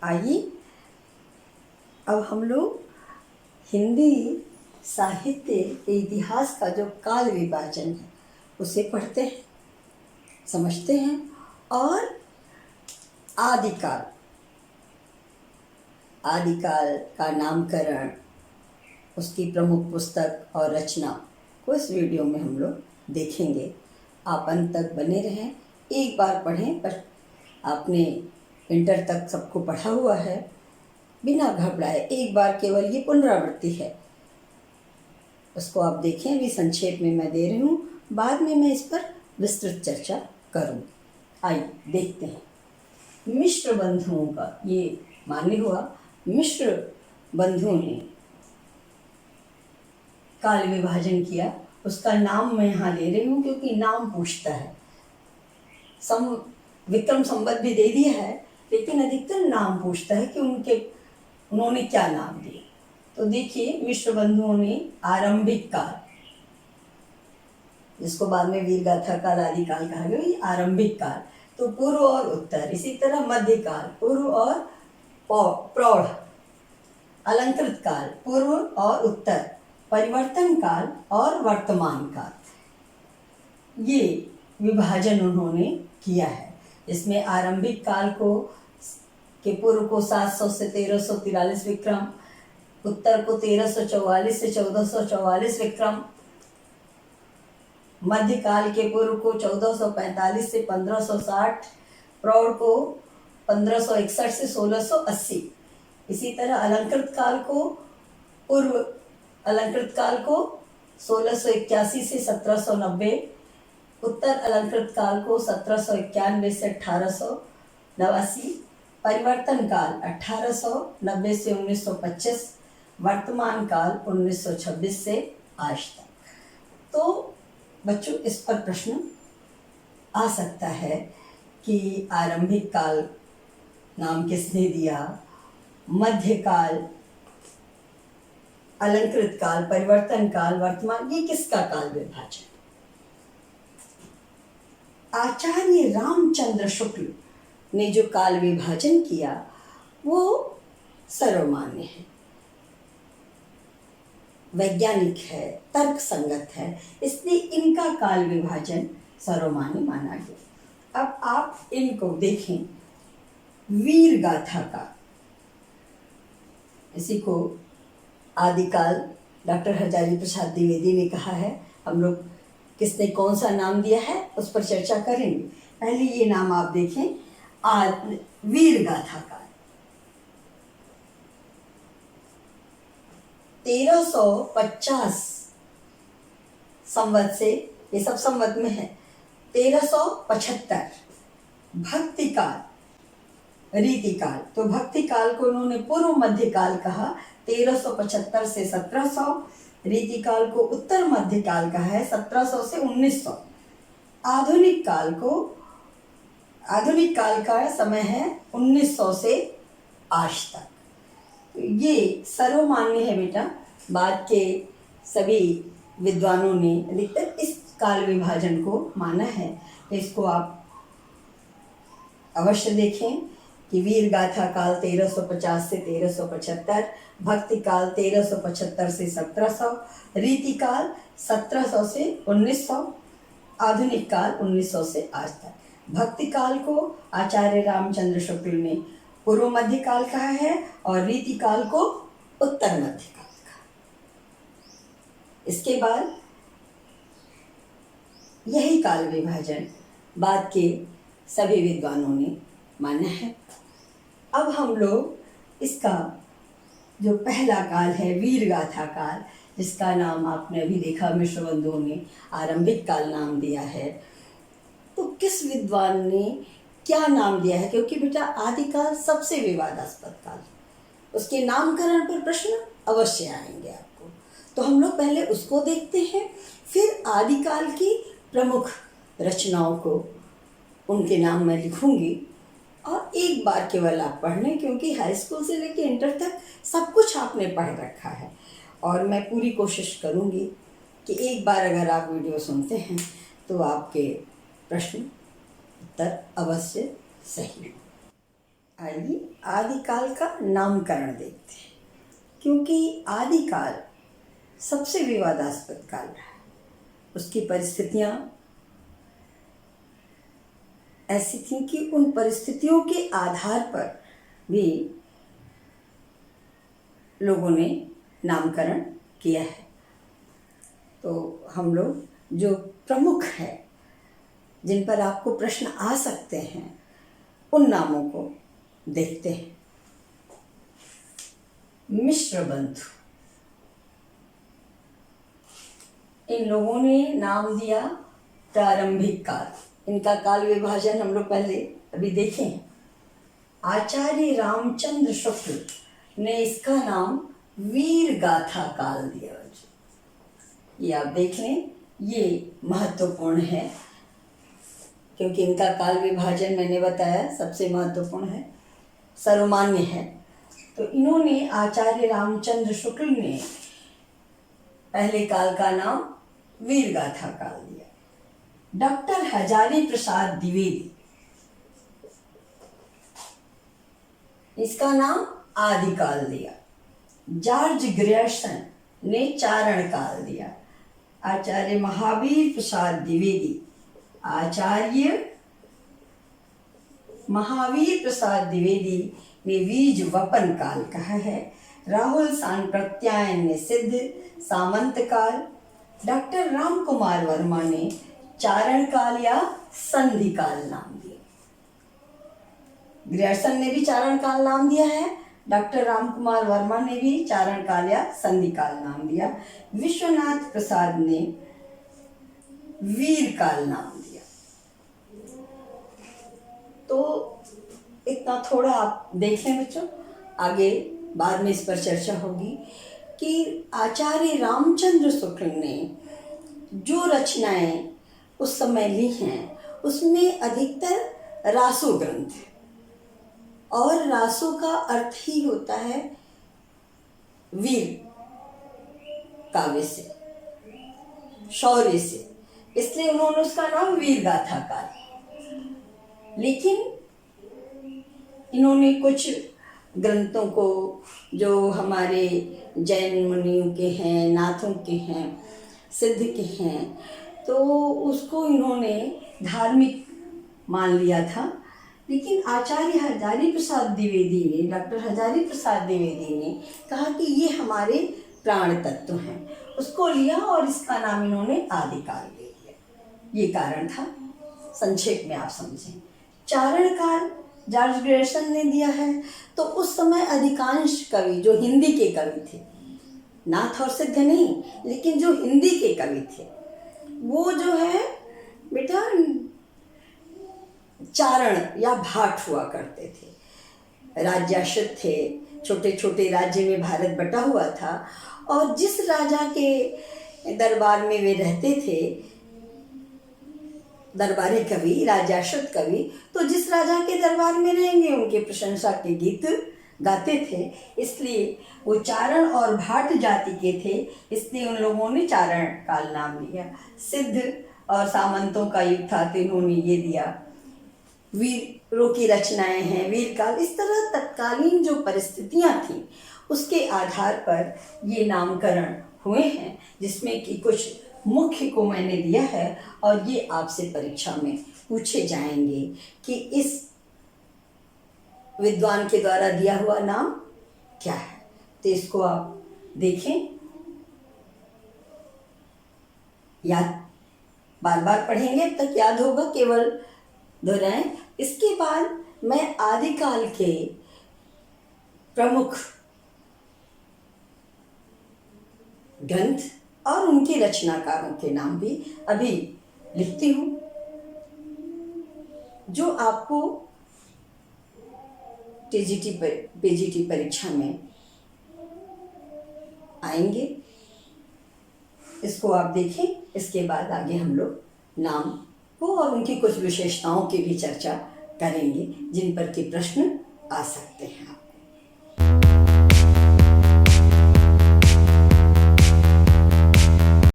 आइए अब हम लोग हिंदी साहित्य के इतिहास का जो काल विभाजन है उसे पढ़ते हैं, समझते हैं और आदिकाल का नामकरण, उसकी प्रमुख पुस्तक और रचना को इस वीडियो में हम लोग देखेंगे। आप अंत तक बने रहें, एक बार पढ़ें, पर आपने इंटर तक सबको पढ़ा हुआ है, बिना घबराए एक बार केवल ये पुनरावृत्ति है, उसको आप देखें। अभी संक्षेप में मैं दे रही हूँ, बाद में मैं इस पर विस्तृत चर्चा करूँ। आइए देखते हैं। मिश्र बंधुओं का ये मान्य हुआ, मिश्र बंधुओं ने काल विभाजन किया। उसका नाम मैं यहाँ ले रही हूँ क्योंकि नाम पूछता है। विक्रम संवत भी दे दिया है, लेकिन अधिकतर नाम पूछता है कि उन्होंने क्या नाम दिया। तो देखिए, मिश्र बंधुओं ने आरंभिक काल, जिसको बाद में वीरगाथा काल, आदिकाल कहा गया, ये आरंभिक काल। तो पूर्व और उत्तर, इसी तरह मध्यकाल, पूर्व और प्रौढ़, अलंकृत काल, पूर्व और उत्तर, परिवर्तन काल और वर्तमान काल, ये विभाजन उन्होंने किया है। इसमें आरंभिक काल के पूर्व को 700 से 1343 विक्रम, उत्तर को 1344 से 1444 विक्रम, मध्यकाल के पूर्व को 1445 से 1560, प्रौढ़ को 1561 से 1680। इसी तरह अलंकृत काल को 1681 से 1790, उत्तर अलंकृत काल को 1791 से 1889, परिवर्तन काल 1890 से 1925, वर्तमान काल 1926 से आज तक। तो बच्चों, इस पर प्रश्न आ सकता है कि आरंभिक काल नाम किसने दिया, मध्यकाल, अलंकृत काल, परिवर्तन काल, वर्तमान, ये किसका काल विभाजन? आचार्य रामचंद्र शुक्ल ने जो काल विभाजन किया वो सर्वमान्य है, वैज्ञानिक है, तर्क संगत है, इसलिए इनका काल विभाजन सर्वमान्य माना गया। अब आप इनको देखें। वीरगाथा का, इसी को आदिकाल डॉक्टर हरजारी प्रसाद द्विवेदी ने कहा है। हम लोग किसने कौन सा नाम दिया है उस पर चर्चा करेंगे। पहले ये नाम आप देखें, वीरगाथा का 1350 संवत से, ये सब संवत में है, 1375 भक्ति काल, रीति काल। तो भक्ति काल को उन्होंने पूर्व मध्य काल कहा, 1375 से 1700, रीति काल को उत्तर मध्य काल कहा है, 1700 से 1900। आधुनिक काल का समय है 1900 से आज तक। ये सर्वमान्य है बेटा। बाद के सभी विद्वानों ने अधिकतर इस काल विभाजन को माना है। इसको आप अवश्य देखें कि वीरगाथा काल 1350 से 1375, भक्ति काल 1375 से 1700, रीति काल 1700 से 1900, आधुनिक काल 1900 से आज तक। भक्ति काल को आचार्य रामचंद्र शुक्ल ने पूर्व मध्य काल कहा है और रीति काल को उत्तर मध्य काल कहा। इसके बाद यही काल विभाजन बाद के सभी विद्वानों ने माना है। अब हम लोग इसका जो पहला काल है, वीरगाथा काल, जिसका नाम आपने अभी देखा, मिश्र बंधुओं ने आरंभिक काल नाम दिया है। तो किस विद्वान ने क्या नाम दिया है? क्योंकि बेटा आदिकाल सबसे विवादास्पद काल, उसके नामकरण पर प्रश्न अवश्य आएंगे आपको। तो हम लोग पहले उसको देखते हैं, फिर आदिकाल की प्रमुख रचनाओं को, उनके नाम मैं लिखूंगी और एक बार केवल आप पढ़ने, क्योंकि हाई स्कूल से लेकर इंटर तक सब कुछ आपने पढ़ रखा है। और मैं पूरी कोशिश करूंगी कि एक बार अगर आप वीडियो सुनते हैं तो आपके प्रश्न उत्तर अवश्य सही हो। आइए आदिकाल का नामकरण देखते हैं, क्योंकि आदिकाल सबसे विवादास्पद काल रहा। उसकी परिस्थितियाँ ऐसी थीं कि उन परिस्थितियों के आधार पर भी लोगों ने नामकरण किया है। तो हम लोग जो प्रमुख है, जिन पर आपको प्रश्न आ सकते हैं, उन नामों को देखते हैं। मिश्र बंधु, इन लोगों ने नाम दिया प्रारंभिक काल। इनका काल विभाजन हम लोग पहले अभी देखे हैं। आचार्य रामचंद्र शुक्ल ने इसका नाम वीर गाथा काल दिया। ये आप देख लें, ये महत्वपूर्ण है क्योंकि इनका काल विभाजन मैंने बताया सबसे महत्वपूर्ण है, सर्वमान्य है। तो इन्होंने आचार्य रामचंद्र शुक्ल ने पहले काल का नाम वीर गाथा काल दिया। डॉक्टर हजारी प्रसाद द्विवेदी, इसका नाम आदिकाल दिया। जॉर्ज ग्रियर्सन ने चारण काल दिया। आचार्य महावीर प्रसाद द्विवेदी, आचार्य महावीर प्रसाद द्विवेदी ने बीज वपन काल कहा है। राहुल सांप्रत्यायन ने सिद्ध सामंत काल। डॉक्टर राम कुमार वर्मा ने चारण काल या संधि काल नाम दिया। ग्रियर्सन ने भी चारण काल नाम दिया है। डॉक्टर राम कुमार वर्मा ने भी चारण काल या संधि काल नाम दिया। विश्वनाथ प्रसाद ने वीर काल नाम दिया। तो इतना थोड़ा आप देख लें बच्चों, आगे बाद में इस पर चर्चा होगी कि आचार्य रामचंद्र शुक्ल ने जो रचनाएं उस समय ली हैं उसमें अधिकतर रासो ग्रंथ है, और रासो का अर्थ ही होता है वीर काव्य से, शौर्य से, इसलिए उन्होंने उसका नाम वीर गाथा काल। लेकिन इन्होंने कुछ ग्रंथों को जो हमारे जैन मुनियों के हैं, नाथों के हैं, सिद्ध के हैं, तो उसको इन्होंने धार्मिक मान लिया था। लेकिन आचार्य हजारी प्रसाद द्विवेदी ने, डॉक्टर हजारी प्रसाद द्विवेदी ने कहा कि ये हमारे प्राण तत्व हैं, उसको लिया और इसका नाम इन्होंने आदिकाल दे दिया। ये कारण था, संक्षेप में आप समझें। चारण काल जॉर्ज ग्रियर्सन ने दिया है। तो उस समय अधिकांश कवि जो हिंदी के कवि थे, नाथ और सिद्ध नहीं, लेकिन जो हिंदी के कवि थे, वो जो है बेटा चारण या भाट हुआ करते थे। राज्याश्रित थे, छोटे छोटे राज्य में भारत बटा हुआ था, और जिस राजा के दरबार में वे रहते थे, दरबारी कवि, राज्याश्रित कवि, तो जिस राजा के दरबार में रहेंगे उनके प्रशंसा के गीत गाते थे। इसलिए वो चारण और भाट जाति के थे, इसलिए उन लोगों ने चारण काल नाम लिया। सिद्ध और सामंतों का युग था तो इन्होंने ये दिया। वीरों की रचनाएं हैं, वीर काल। इस तरह तत्कालीन जो परिस्थितियां थीं उसके आधार पर ये नामकरण हुए हैं, जिसमें कि कुछ मुख्य को मैंने दिया है, और ये आपसे परीक्षा में पूछे जाएंगे कि इस विद्वान के द्वारा दिया हुआ नाम क्या है। तो इसको आप देखें, याद बार बार पढ़ेंगे अब तक याद होगा, केवल दोहराएं। इसके बाद मैं आदिकाल के प्रमुख ग्रंथ और उनके रचनाकारों के नाम भी अभी लिखती हूँ, जो आपको टीजीटी पीजीटी परीक्षा में आएंगे। इसको आप देखें। इसके बाद आगे हम लोग नाम को और उनकी कुछ विशेषताओं की भी चर्चा करेंगे, जिन पर के प्रश्न आ सकते हैं।